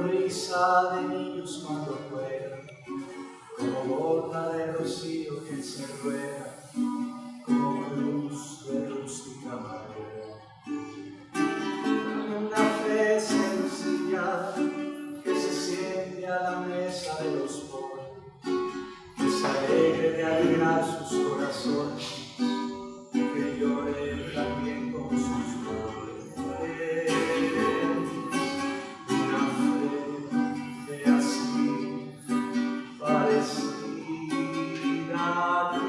risa de niños cuando juegan, como gota de rocío que se rueda, como cruz de rústica madera. Una fe sencilla que se siente a la mesa de los pobres, que se alegre de alegrar sus corazones, que llore también con sus dolores. Una fe así parecida a ti,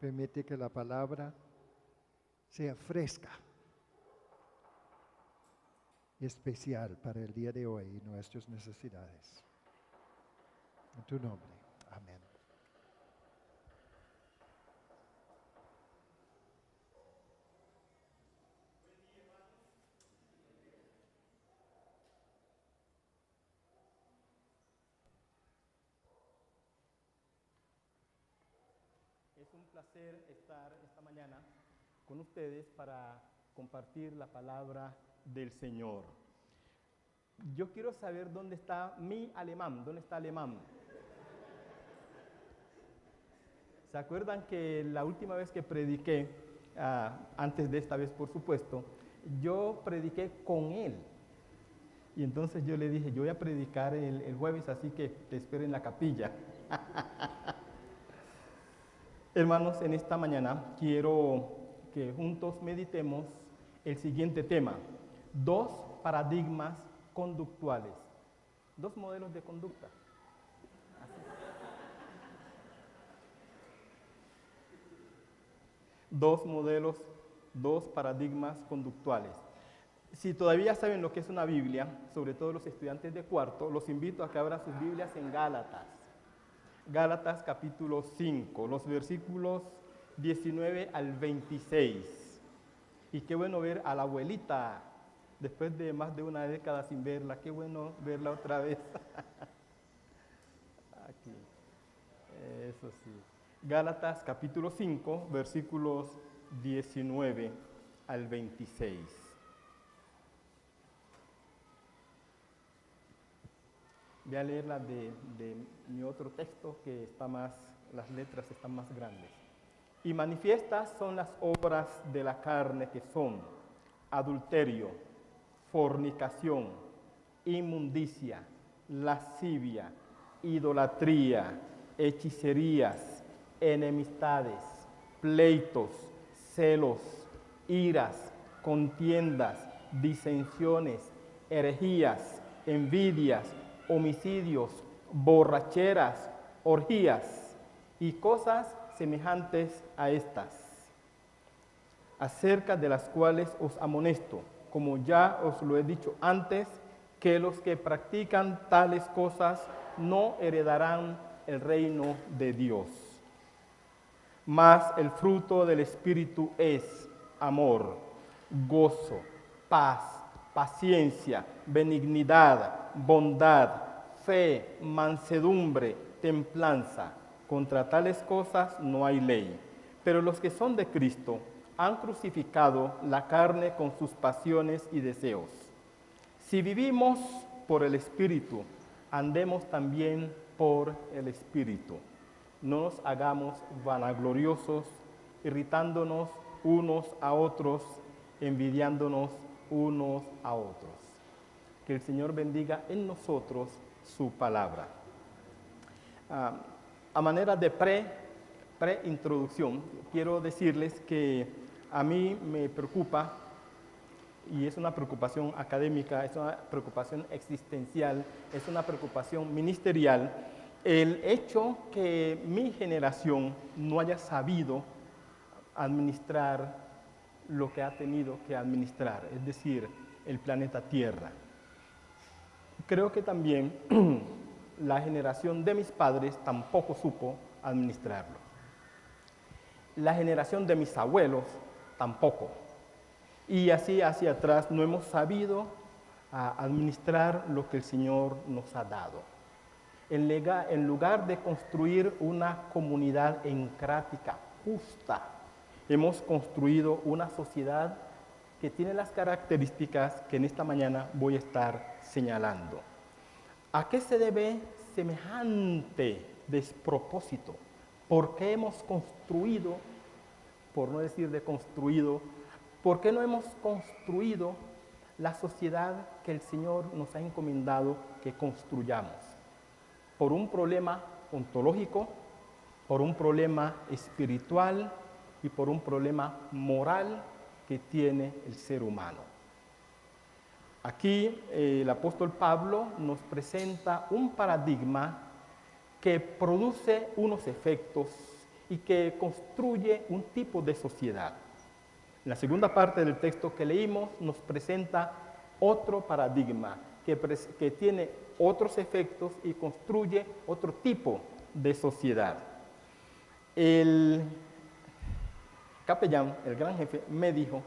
Permite que la palabra sea fresca y especial para el día de hoy y nuestras necesidades. En tu nombre. Amén. Es un placer estar esta mañana con ustedes para compartir la palabra del Señor. Yo quiero saber dónde está mi alemán, dónde está alemán. ¿Se acuerdan que la última vez que prediqué, antes de esta vez por supuesto, yo prediqué con él? Y entonces yo le dije, yo voy a predicar el jueves, así que te espero en la capilla. Hermanos, en esta mañana quiero que juntos meditemos el siguiente tema: 2 paradigmas conductuales, 2 modelos de conducta. Así. 2 modelos, 2 paradigmas conductuales. Si todavía saben lo que es una Biblia, sobre todo los estudiantes de cuarto, los invito a que abran sus Biblias en Gálatas. Gálatas capítulo 5, los versículos 19 al 26. Y qué bueno ver a la abuelita, después de más de una década sin verla, qué bueno verla otra vez. Aquí, eso sí. Gálatas capítulo 5, versículos 19 al 26. Voy a leer la de mi otro texto que está más, las letras están más grandes. Y manifiestas son las obras de la carne, que son adulterio, fornicación, inmundicia, lascivia, idolatría, hechicerías, enemistades, pleitos, celos, iras, contiendas, disensiones, herejías, envidias, homicidios, borracheras, orgías y cosas semejantes a estas, acerca de las cuales os amonesto, como ya os lo he dicho antes, que los que practican tales cosas no heredarán el reino de Dios. Mas el fruto del Espíritu es amor, gozo, paz, paciencia, benignidad, bondad, fe, mansedumbre, templanza. Contra tales cosas no hay ley. Pero los que son de Cristo han crucificado la carne con sus pasiones y deseos. Si vivimos por el Espíritu, andemos también por el Espíritu. No nos hagamos vanagloriosos, irritándonos unos a otros, envidiándonos unos a otros. Que el Señor bendiga en nosotros su palabra. A manera de preintroducción, quiero decirles que a mí me preocupa, y es una preocupación académica, es una preocupación existencial, es una preocupación ministerial, el hecho que mi generación no haya sabido administrar lo que ha tenido que administrar, es decir, el planeta Tierra. Creo que también la generación de mis padres tampoco supo administrarlo. La generación de mis abuelos tampoco. Y así hacia atrás no hemos sabido administrar lo que el Señor nos ha dado. En lugar de construir una comunidad encrática, justa, hemos construido una sociedad que tiene las características que en esta mañana voy a estar señalando. ¿A qué se debe semejante despropósito? ¿Por qué hemos construido, por no decir deconstruido, por qué no hemos construido la sociedad que el Señor nos ha encomendado que construyamos? Por un problema ontológico, por un problema espiritual y por un problema moral que tiene el ser humano. Aquí el apóstol Pablo nos presenta un paradigma que produce unos efectos y que construye un tipo de sociedad. La segunda parte del texto que leímos nos presenta otro paradigma que tiene otros efectos y construye otro tipo de sociedad. El capellán, el gran jefe, me dijo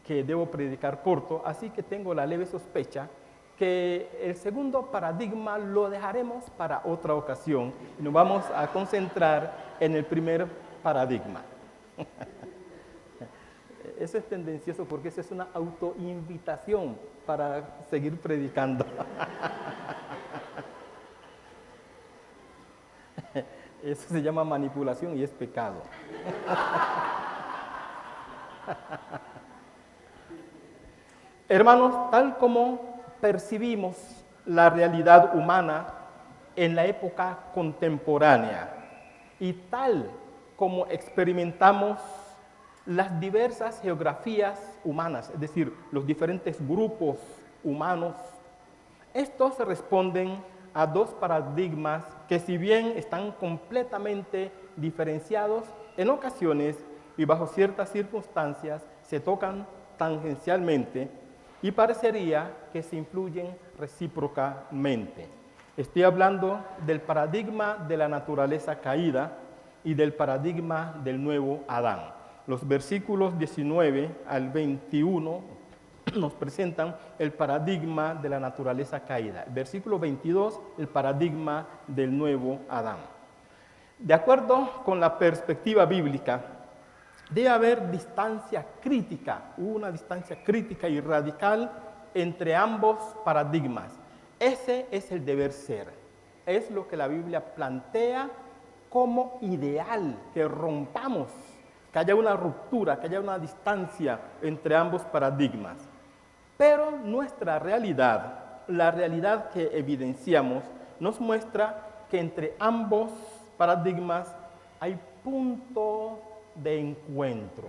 que debo predicar corto, así que tengo la leve sospecha que el segundo paradigma lo dejaremos para otra ocasión y nos vamos a concentrar en el primer paradigma. Eso es tendencioso porque eso es una autoinvitación para seguir predicando. Eso se llama manipulación y es pecado. Hermanos, tal como percibimos la realidad humana en la época contemporánea y tal como experimentamos las diversas geografías humanas, es decir, los diferentes grupos humanos, estos responden a dos paradigmas que, si bien están completamente diferenciados, en ocasiones y bajo ciertas circunstancias se tocan tangencialmente y parecería que se influyen recíprocamente. Estoy hablando del paradigma de la naturaleza caída y del paradigma del nuevo Adán. Los versículos 19 al 21 nos presentan el paradigma de la naturaleza caída. Versículo 22, el paradigma del nuevo Adán. De acuerdo con la perspectiva bíblica, debe haber distancia crítica, una distancia crítica y radical entre ambos paradigmas. Ese es el deber ser. Es lo que la Biblia plantea como ideal, que rompamos, que haya una ruptura, que haya una distancia entre ambos paradigmas. Pero nuestra realidad, la realidad que evidenciamos, nos muestra que entre ambos paradigmas hay punto de encuentro,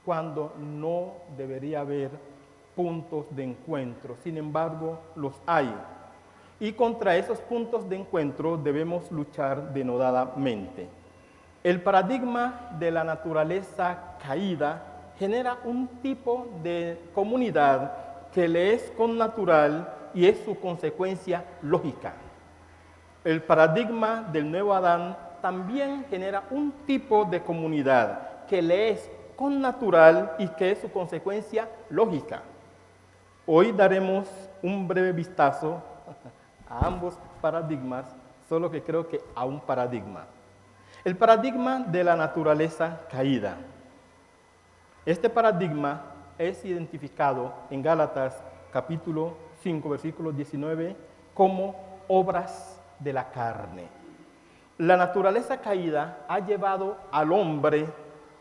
cuando no debería haber puntos de encuentro. Sin embargo, los hay. Y contra esos puntos de encuentro debemos luchar denodadamente. El paradigma de la naturaleza caída genera un tipo de comunidad que le es connatural y es su consecuencia lógica. El paradigma del nuevo Adán también genera un tipo de comunidad que le es connatural y que es su consecuencia lógica. Hoy daremos un breve vistazo a ambos paradigmas, solo que creo que a un paradigma. El paradigma de la naturaleza caída. Este paradigma es identificado en Gálatas capítulo 5, versículo 19, como obras de la carne. La naturaleza caída ha llevado al hombre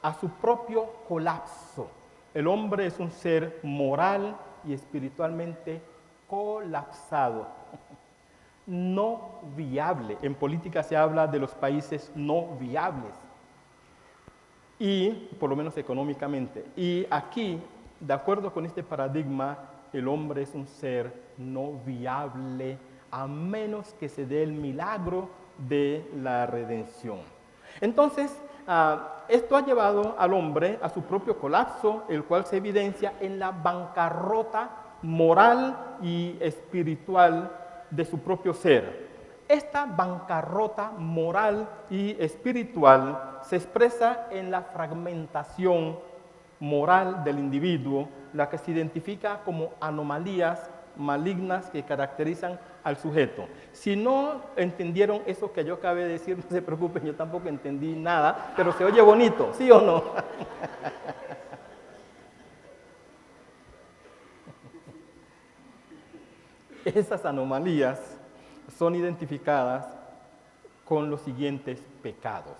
a su propio colapso. El hombre es un ser moral y espiritualmente colapsado, no viable. En política se habla de los países no viables, y por lo menos económicamente. Y aquí, de acuerdo con este paradigma, el hombre es un ser no viable a menos que se dé el milagro de la redención. Entonces, esto ha llevado al hombre a su propio colapso, el cual se evidencia en la bancarrota moral y espiritual de su propio ser. Esta bancarrota moral y espiritual se expresa en la fragmentación moral del individuo, la que se identifica como anomalías malignas que caracterizan al sujeto. Si no entendieron eso que yo acabé de decir, no se preocupen, yo tampoco entendí nada, pero se oye bonito, ¿sí o no? Esas anomalías son identificadas con los siguientes pecados: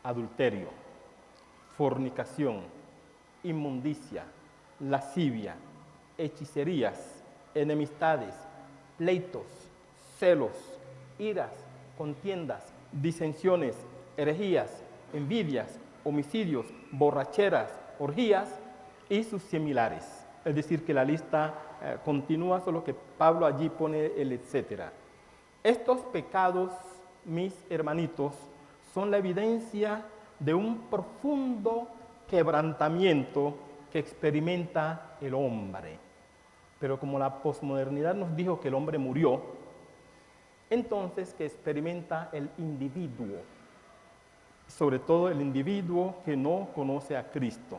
adulterio, fornicación, inmundicia, lascivia, hechicerías, enemistades, pleitos, celos, iras, contiendas, disensiones, herejías, envidias, homicidios, borracheras, orgías y sus similares. Es decir, que la lista continúa, solo que Pablo allí pone el etcétera. Estos pecados, mis hermanitos, son la evidencia de un profundo quebrantamiento que experimenta el hombre. Pero como la posmodernidad nos dijo que el hombre murió, entonces que experimenta el individuo, sobre todo el individuo que no conoce a Cristo.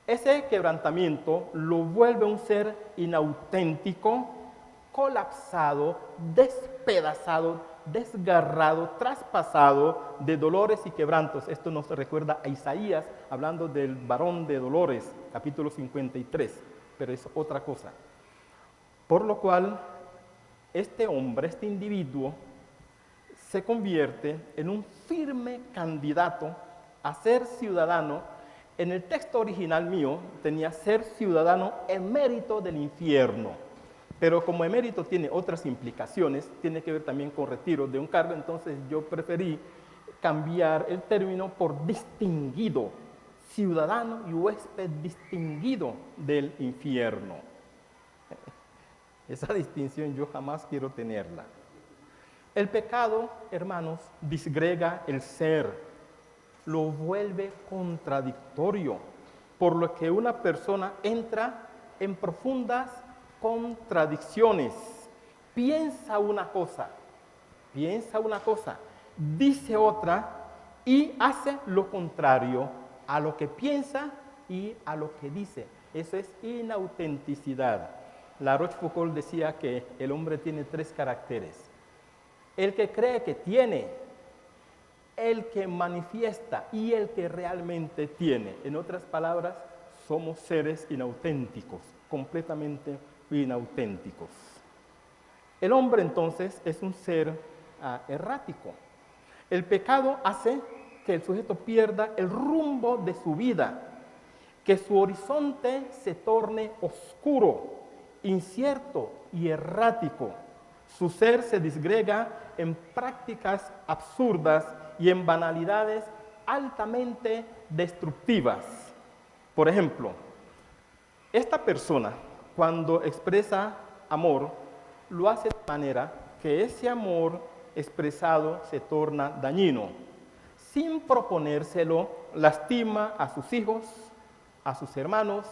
Ese quebrantamiento lo vuelve un ser inauténtico, colapsado, despedazado, desgarrado, traspasado de dolores y quebrantos. Esto nos recuerda a Isaías hablando del varón de dolores, capítulo 53, pero es otra cosa. Por lo cual, este hombre, este individuo, se convierte en un firme candidato a ser ciudadano. En el texto original mío tenía ser ciudadano emérito del infierno, pero como emérito tiene otras implicaciones, tiene que ver también con retiro de un cargo, entonces yo preferí cambiar el término por distinguido, ciudadano y huésped distinguido del infierno. Esa distinción yo jamás quiero tenerla. El pecado, hermanos, disgrega el ser, lo vuelve contradictorio, por lo que una persona entra en profundas contradicciones. Piensa una cosa, dice otra y hace lo contrario a lo que piensa y a lo que dice. Eso es inautenticidad. La Rochefoucauld decía que el hombre tiene 3 caracteres. El que cree que tiene, el que manifiesta y el que realmente tiene. En otras palabras, somos seres inauténticos, completamente inauténticos. El hombre entonces es un ser errático. El pecado hace que el sujeto pierda el rumbo de su vida, que su horizonte se torne oscuro, incierto y errático. Su ser se disgrega en prácticas absurdas y en banalidades altamente destructivas. Por ejemplo, esta persona, cuando expresa amor, lo hace de manera que ese amor expresado se torna dañino. Sin proponérselo, lastima a sus hijos, a sus hermanos,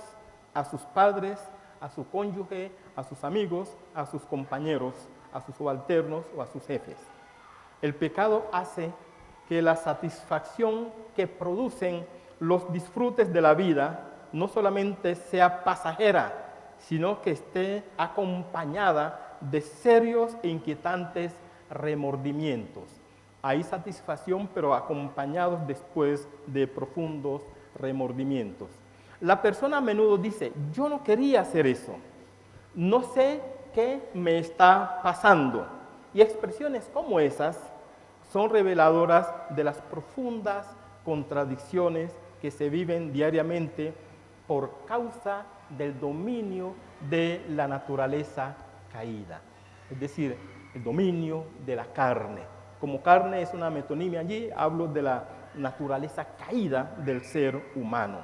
a sus padres, a su cónyuge, a sus amigos, a sus compañeros, a sus subalternos o a sus jefes. El pecado hace que la satisfacción que producen los disfrutes de la vida no solamente sea pasajera, sino que esté acompañada de serios e inquietantes remordimientos. Hay satisfacción, pero acompañados después de profundos remordimientos. La persona a menudo dice, yo no quería hacer eso, no sé qué me está pasando. Y expresiones como esas son reveladoras de las profundas contradicciones que se viven diariamente por causa del dominio de la naturaleza caída, es decir, el dominio de la carne. Como carne es una metonimia allí, hablo de la naturaleza caída del ser humano.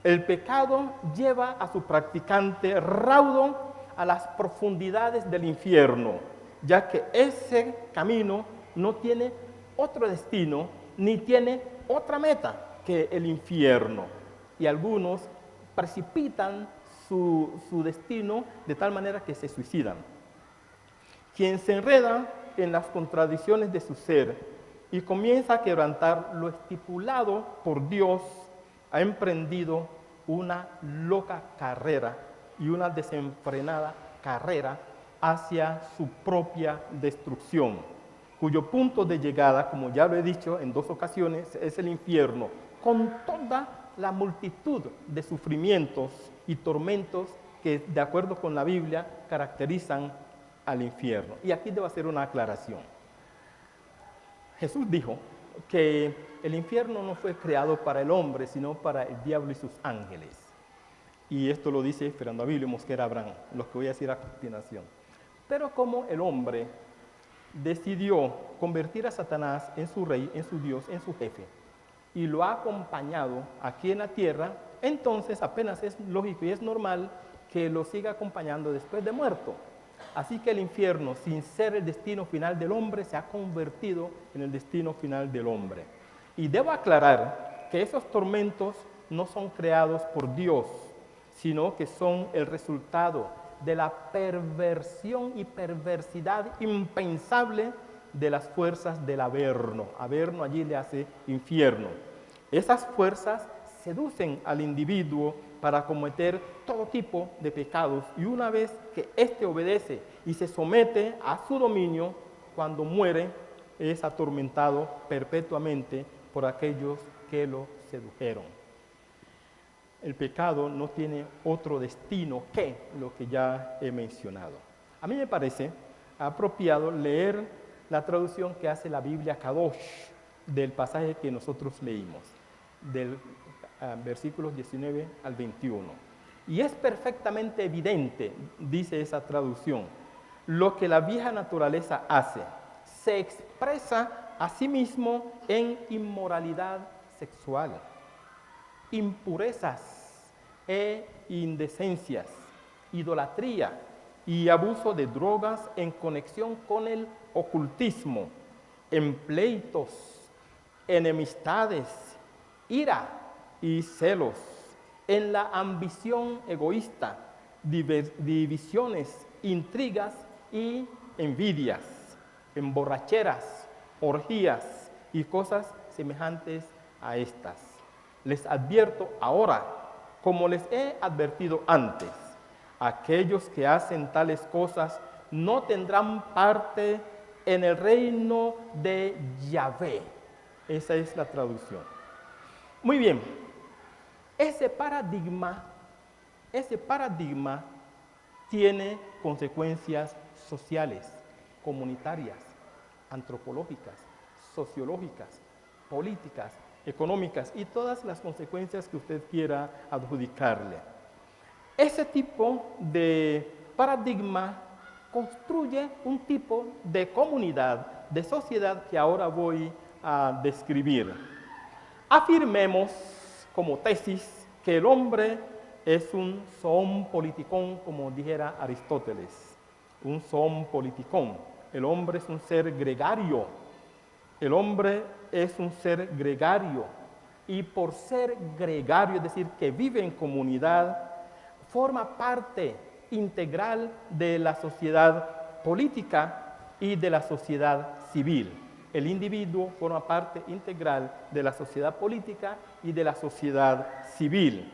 El pecado lleva a su practicante raudo a las profundidades del infierno, ya que ese camino no tiene otro destino ni tiene otra meta que el infierno. Y algunos precipitan su destino de tal manera que se suicidan. Quien se enreda en las contradicciones de su ser y comienza a quebrantar lo estipulado por Dios, ha emprendido una loca carrera y una desenfrenada carrera hacia su propia destrucción, cuyo punto de llegada, como ya lo he dicho en 2 ocasiones, es el infierno, con toda la multitud de sufrimientos y tormentos que, de acuerdo con la Biblia, caracterizan al infierno. Y aquí debo hacer una aclaración. Jesús dijo que el infierno no fue creado para el hombre, sino para el diablo y sus ángeles. Y esto lo dice Fernando Abilio Mosquera Abrán, lo que voy a decir a continuación. Pero como el hombre decidió convertir a Satanás en su rey, en su Dios, en su jefe, y lo ha acompañado aquí en la tierra, entonces apenas es lógico y es normal que lo siga acompañando después de muerto. Así que el infierno, sin ser el destino final del hombre, se ha convertido en el destino final del hombre. Y debo aclarar que esos tormentos no son creados por Dios, sino que son el resultado de la perversión y perversidad impensable de las fuerzas del Averno. Averno allí le hace infierno. Esas fuerzas seducen al individuo para cometer todo tipo de pecados, y una vez que éste obedece y se somete a su dominio, cuando muere es atormentado perpetuamente por aquellos que lo sedujeron. El pecado no tiene otro destino que lo que ya he mencionado. A mí me parece apropiado leer la traducción que hace la Biblia Kadosh del pasaje que nosotros leímos, del versículos 19 al 21. Y es perfectamente evidente, dice esa traducción, lo que la vieja naturaleza hace. Se expresa a sí mismo en inmoralidad sexual, impurezas e indecencias, idolatría y abuso de drogas en conexión con el ocultismo, en pleitos, enemistades, ira y celos, en la ambición egoísta, divisiones, intrigas y envidias, en borracheras, orgías y cosas semejantes a estas. Les advierto ahora, como les he advertido antes, aquellos que hacen tales cosas no tendrán parte en el reino de Yahvé. Esa es la traducción. Muy bien, ese paradigma tiene consecuencias sociales, comunitarias, antropológicas, sociológicas, políticas, económicas y todas las consecuencias que usted quiera adjudicarle. Ese tipo de paradigma construye un tipo de comunidad, de sociedad que ahora voy a describir. Afirmemos como tesis que el hombre es un zoon politikon, como dijera Aristóteles, un zoon politikon. El hombre es un ser gregario. El hombre es un ser gregario y por ser gregario, es decir, que vive en comunidad, forma parte integral de la sociedad política y de la sociedad civil. El individuo forma parte integral de la sociedad política y de la sociedad civil.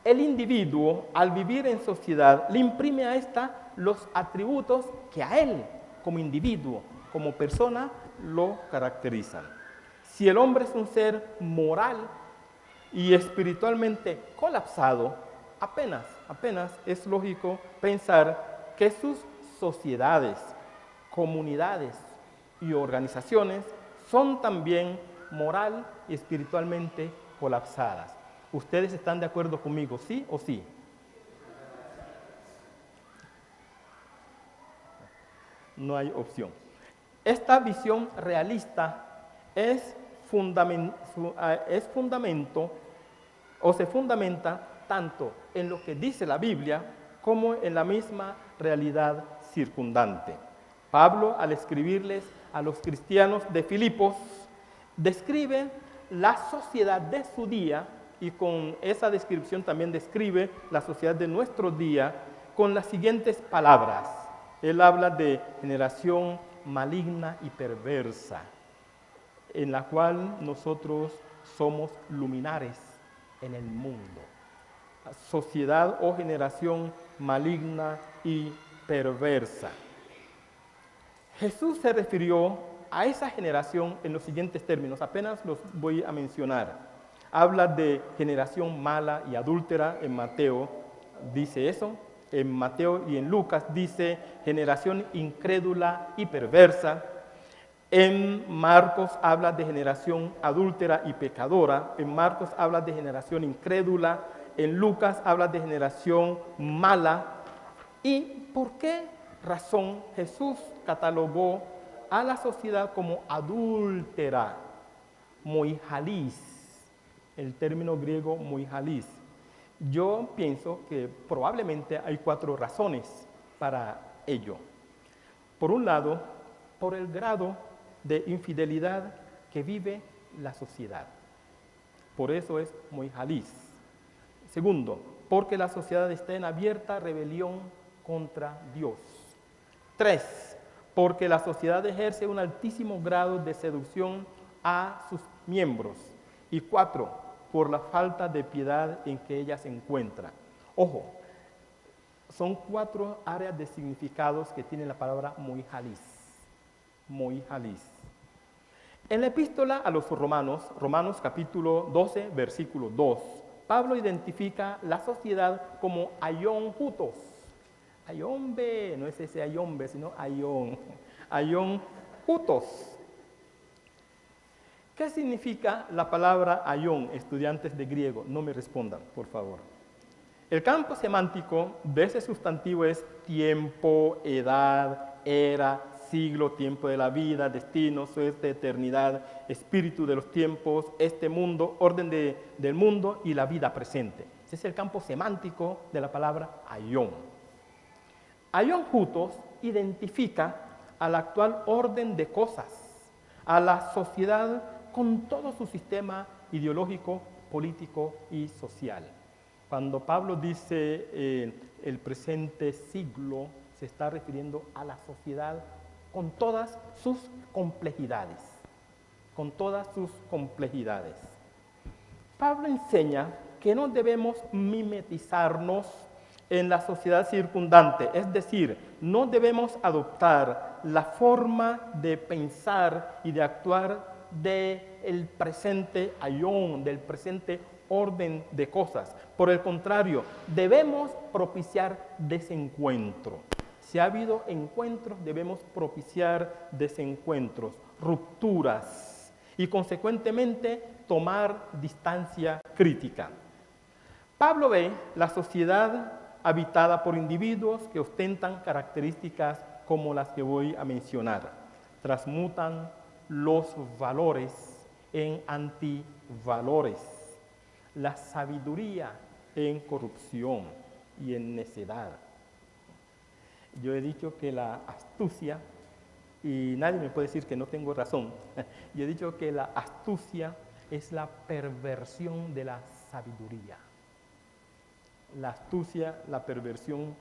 El individuo, al vivir en sociedad, le imprime a esta los atributos que a él, como individuo, como persona, lo caracterizan. Si el hombre es un ser moral y espiritualmente colapsado, apenas es lógico pensar que sus sociedades, comunidades y organizaciones son también moral y espiritualmente colapsadas. ¿Ustedes están de acuerdo conmigo, sí o sí? No hay opción. Esta visión realista se fundamenta tanto en lo que dice la Biblia como en la misma realidad circundante. Pablo, al escribirles a los cristianos de Filipos, describe la sociedad de su día y con esa descripción también describe la sociedad de nuestro día con las siguientes palabras. Él habla de generación maligna y perversa, en la cual nosotros somos luminares en el mundo. Sociedad o generación maligna y perversa. Jesús se refirió a esa generación en los siguientes términos, apenas los voy a mencionar. Habla de generación mala y adúltera, en Mateo dice eso. En Mateo y en Lucas dice generación incrédula y perversa. En Marcos habla de generación adúltera y pecadora. En Marcos habla de generación incrédula. En Lucas habla de generación mala. ¿Y por qué razón Jesús catalogó a la sociedad como adúltera? Moijalis, el término griego moijalis. Yo pienso que probablemente hay 4 razones para ello. Por un lado, por el grado de infidelidad que vive la sociedad. Por eso es muy jalís. Segundo, porque la sociedad está en abierta rebelión contra Dios. 3, porque la sociedad ejerce un altísimo grado de seducción a sus miembros. Y 4, por la falta de piedad en que ella se encuentra. Ojo, son 4 áreas de significados que tiene la palabra muy jalís. Muy jalís. En la epístola a los Romanos, Romanos capítulo 12, versículo 2, Pablo identifica la sociedad como aion jutos. Aiombe, no es ese aiombe, sino aion. Aion jutos. ¿Qué significa la palabra aion, estudiantes de griego? No me respondan, por favor. El campo semántico de ese sustantivo es tiempo, edad, era, siglo, tiempo de la vida, destino, suerte, eternidad, espíritu de los tiempos, este mundo, orden del mundo y la vida presente. Ese es el campo semántico de la palabra aion. Aion jutos identifica al actual orden de cosas, a la sociedad con todo su sistema ideológico, político y social. Cuando Pablo dice el presente siglo, se está refiriendo a la sociedad con todas sus complejidades. Con todas sus complejidades. Pablo enseña que no debemos mimetizarnos en la sociedad circundante, es decir, no debemos adoptar la forma de pensar y de actuar del presente aion, del presente orden de cosas. Por el contrario, debemos propiciar desencuentro. Si ha habido encuentros, debemos propiciar desencuentros, rupturas y consecuentemente tomar distancia crítica. Pablo ve la sociedad habitada por individuos que ostentan características como las que voy a mencionar. Transmutan los valores en antivalores, la sabiduría en corrupción y en necedad. Yo he dicho que la astucia, y nadie me puede decir que no tengo razón, yo he dicho que la astucia es la perversión de la sabiduría. La astucia, la perversión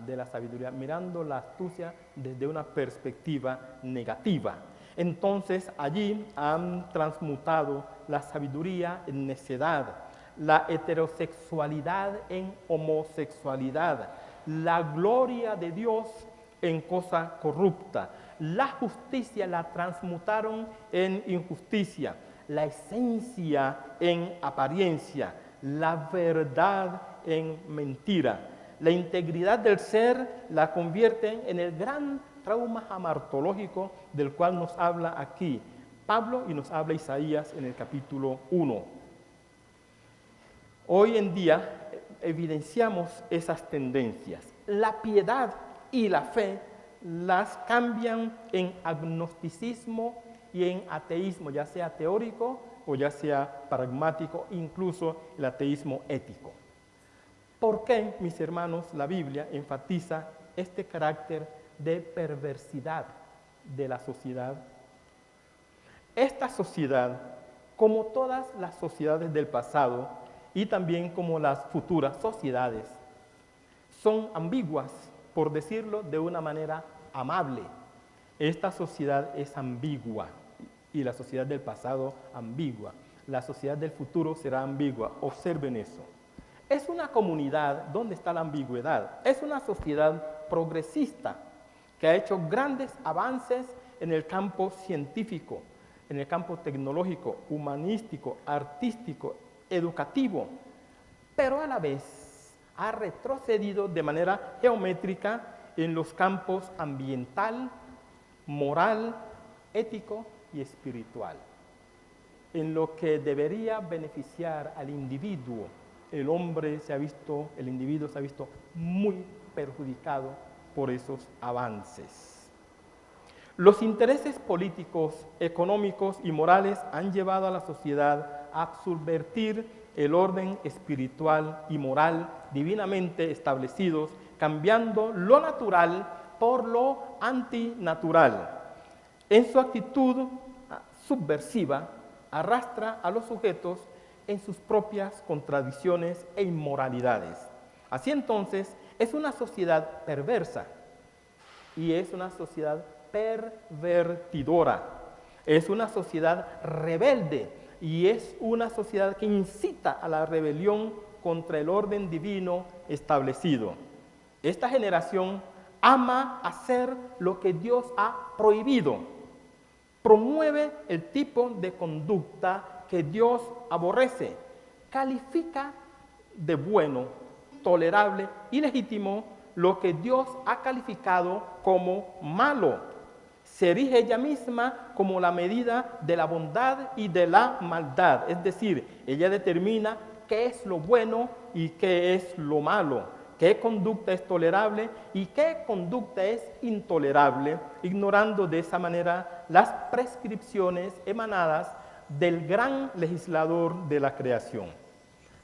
de la sabiduría, mirando la astucia desde una perspectiva negativa. Entonces allí han transmutado la sabiduría en necedad, la heterosexualidad en homosexualidad, la gloria de Dios en cosa corrupta, la justicia la transmutaron en injusticia, la esencia en apariencia, la verdad en mentira, la integridad del ser la convierten en el gran trauma amartológico del cual nos habla aquí Pablo y nos habla Isaías en el capítulo 1. Hoy en día evidenciamos esas tendencias. La piedad y la fe las cambian en agnosticismo y en ateísmo, ya sea teórico o ya sea pragmático, incluso el ateísmo ético. ¿Por qué, mis hermanos, la Biblia enfatiza este carácter de perversidad de la sociedad? Esta sociedad, como todas las sociedades del pasado y también como las futuras sociedades, son ambiguas, por decirlo de una manera amable. Esta sociedad es ambigua y la sociedad del pasado ambigua. La sociedad del futuro será ambigua. Observen eso. Es una comunidad donde está la ambigüedad. Es una sociedad progresista que ha hecho grandes avances en el campo científico, en el campo tecnológico, humanístico, artístico, educativo, pero a la vez ha retrocedido de manera geométrica en los campos ambiental, moral, ético y espiritual. En lo que debería beneficiar al individuo, el individuo se ha visto muy perjudicado por esos avances. Los intereses políticos, económicos y morales han llevado a la sociedad a subvertir el orden espiritual y moral divinamente establecidos, cambiando lo natural por lo antinatural. En su actitud subversiva, arrastra a los sujetos en sus propias contradicciones e inmoralidades. Así entonces, es una sociedad perversa y es una sociedad pervertidora. Es una sociedad rebelde y es una sociedad que incita a la rebelión contra el orden divino establecido. Esta generación ama hacer lo que Dios ha prohibido. Promueve el tipo de conducta que Dios aborrece. Califica de bueno, tolerable y legítimo lo que Dios ha calificado como malo. Se erige ella misma como la medida de la bondad y de la maldad. Es decir, ella determina qué es lo bueno y qué es lo malo, qué conducta es tolerable y qué conducta es intolerable, ignorando de esa manera las prescripciones emanadas del gran legislador de la creación.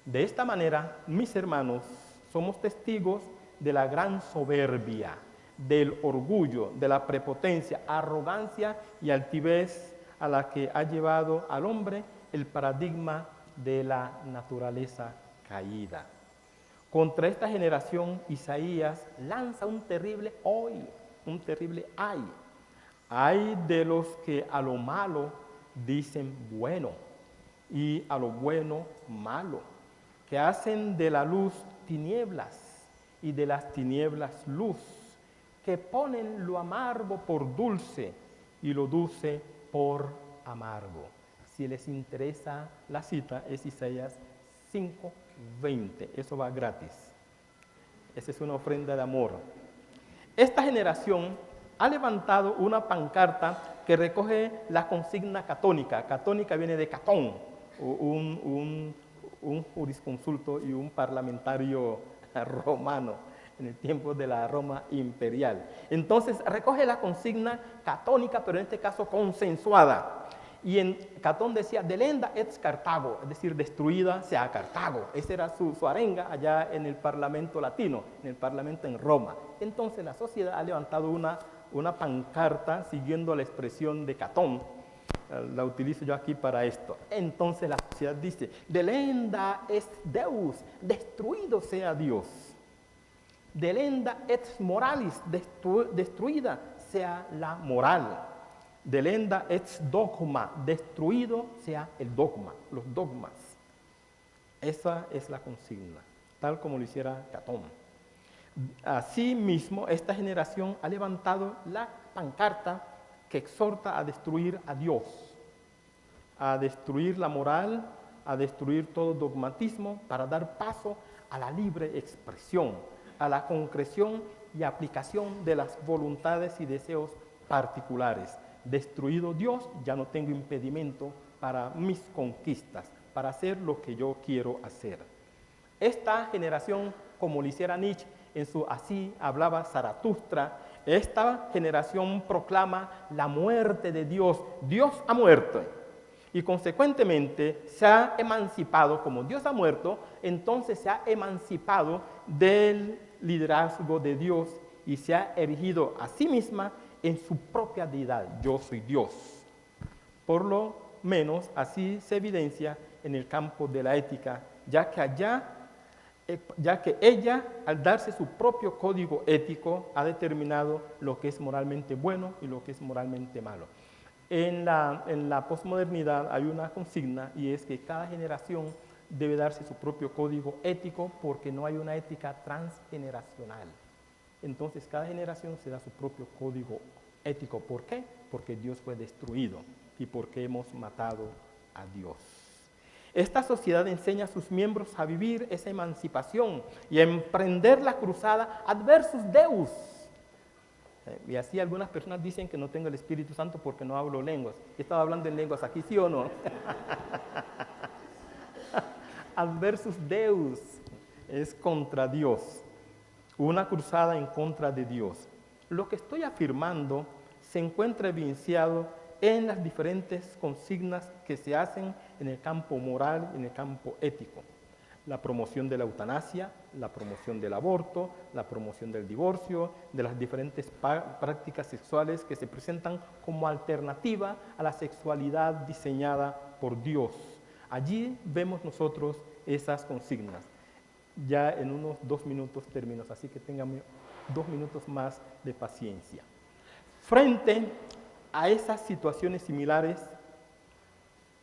De esta manera, mis hermanos, somos testigos de la gran soberbia, del orgullo, de la prepotencia, arrogancia y altivez a la que ha llevado al hombre el paradigma de la naturaleza caída. Contra esta generación, Isaías lanza un terrible hoy, un terrible ay. Ay de los que a lo malo dicen bueno y a lo bueno malo, que hacen de la luz tinieblas y de las tinieblas luz, que ponen lo amargo por dulce y lo dulce por amargo. Si les interesa la cita, es Isaías 5:20. Eso va gratis. Esa es una ofrenda de amor. Esta generación ha levantado una pancarta que recoge la consigna catónica. Catónica viene de Catón, un jurisconsulto y un parlamentario romano en el tiempo de la Roma imperial. Entonces recoge la consigna catónica, pero en este caso consensuada. Y en Catón decía, delenda et Cartago, es decir, destruida sea Cartago. Esa era su arenga allá en el Parlamento latino, en el Parlamento en Roma. Entonces la sociedad ha levantado una pancarta siguiendo la expresión de Catón. La utilizo yo aquí para esto. Entonces la sociedad dice, delenda est Deus, destruido sea Dios. Delenda et moralis, destruida sea la moral. Delenda et dogma, destruido sea el dogma, los dogmas. Esa es la consigna, tal como lo hiciera Catón. Asimismo, esta generación ha levantado la pancarta que exhorta a destruir a Dios, a destruir la moral, a destruir todo dogmatismo para dar paso a la libre expresión, a la concreción y aplicación de las voluntades y deseos particulares. Destruido Dios, ya no tengo impedimento para mis conquistas, para hacer lo que yo quiero hacer. Esta generación, como lo hiciera Nietzsche en su Así hablaba Zaratustra, esta generación proclama la muerte de Dios. Dios ha muerto. Y consecuentemente se ha emancipado, como Dios ha muerto, entonces se ha emancipado del liderazgo de Dios y se ha erigido a sí misma en su propia deidad. Yo soy Dios. Por lo menos así se evidencia en el campo de la ética, ya que ella, al darse su propio código ético, ha determinado lo que es moralmente bueno y lo que es moralmente malo. En la posmodernidad hay una consigna y es que cada generación debe darse su propio código ético porque no hay una ética transgeneracional. Entonces cada generación se da su propio código ético. ¿Por qué? Porque Dios fue destruido y porque hemos matado a Dios. Esta sociedad enseña a sus miembros a vivir esa emancipación y a emprender la cruzada adversus Deus. Y así algunas personas dicen que no tengo el Espíritu Santo porque no hablo lenguas. He estado hablando en lenguas aquí, ¿sí o no? Adversus Deus es contra Dios. Una cruzada en contra de Dios. Lo que estoy afirmando se encuentra evidenciado en las diferentes consignas que se hacen en el campo moral y en el campo ético. la promoción de la eutanasia, la promoción del aborto, la promoción del divorcio, de las diferentes prácticas sexuales que se presentan como alternativa a la sexualidad diseñada por Dios. Allí vemos nosotros esas consignas. Ya en unos 2 minutos termino, así que tengan 2 minutos más de paciencia. Frente a esas situaciones similares,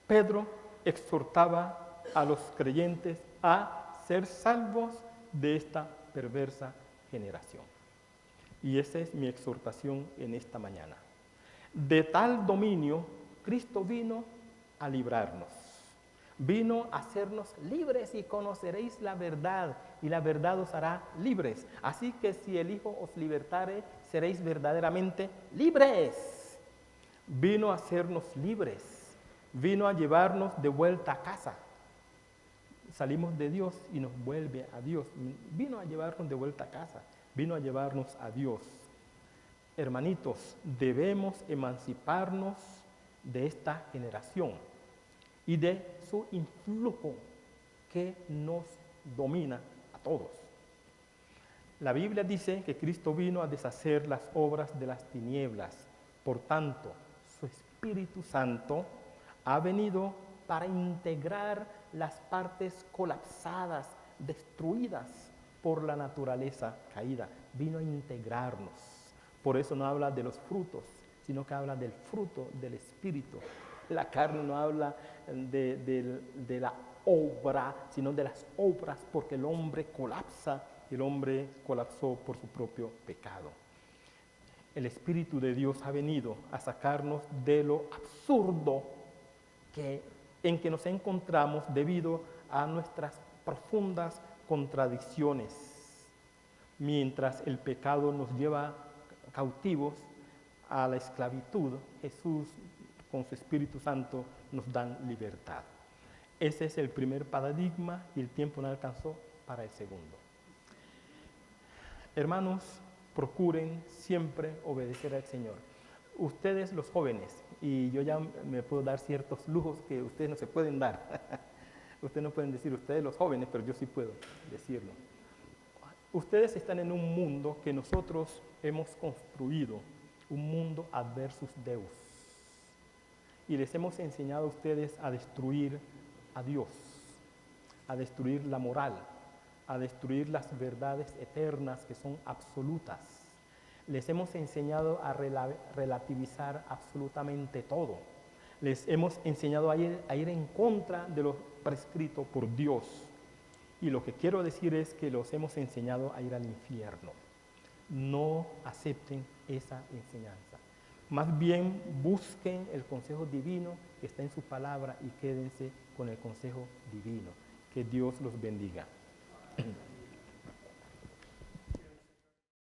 Pedro exhortaba a los creyentes a ser salvos de esta perversa generación. Y esa es mi exhortación en esta mañana. De tal dominio, Cristo vino a librarnos. Vino a hacernos libres y conoceréis la verdad, y la verdad os hará libres. Así que si el Hijo os libertare, seréis verdaderamente libres. Vino a hacernos libres. Vino a llevarnos de vuelta a casa. Salimos de Dios y nos vuelve a Dios. Vino a llevarnos de vuelta a casa. Vino a llevarnos a Dios. Hermanitos, debemos emanciparnos de esta generación y de su influjo que nos domina a todos. La Biblia dice que Cristo vino a deshacer las obras de las tinieblas. Por tanto, su Espíritu Santo ha venido para integrar las partes colapsadas, destruidas por la naturaleza caída. Vino a integrarnos. Por eso no habla de los frutos, sino que habla del fruto del Espíritu. La carne no habla de la obra, sino de las obras, porque el hombre colapsa, el hombre colapsó por su propio pecado. El Espíritu de Dios ha venido a sacarnos de lo absurdo en que nos encontramos debido a nuestras profundas contradicciones. Mientras el pecado nos lleva cautivos a la esclavitud, Jesús con su Espíritu Santo nos da libertad. Ese es el primer paradigma y el tiempo no alcanzó para el segundo. Hermanos, procuren siempre obedecer al Señor. Ustedes los jóvenes, y yo ya me puedo dar ciertos lujos que ustedes no se pueden dar. Ustedes no pueden decir ustedes los jóvenes, pero yo sí puedo decirlo. Ustedes están en un mundo que nosotros hemos construido, un mundo adversus Deus. Y les hemos enseñado a ustedes a destruir a Dios, a destruir la moral, a destruir las verdades eternas que son absolutas. Les hemos enseñado a relativizar absolutamente todo. Les hemos enseñado a ir en contra de lo prescrito por Dios. Y lo que quiero decir es que los hemos enseñado a ir al infierno. No acepten esa enseñanza. Más bien busquen el consejo divino que está en su palabra y quédense con el consejo divino. Que Dios los bendiga.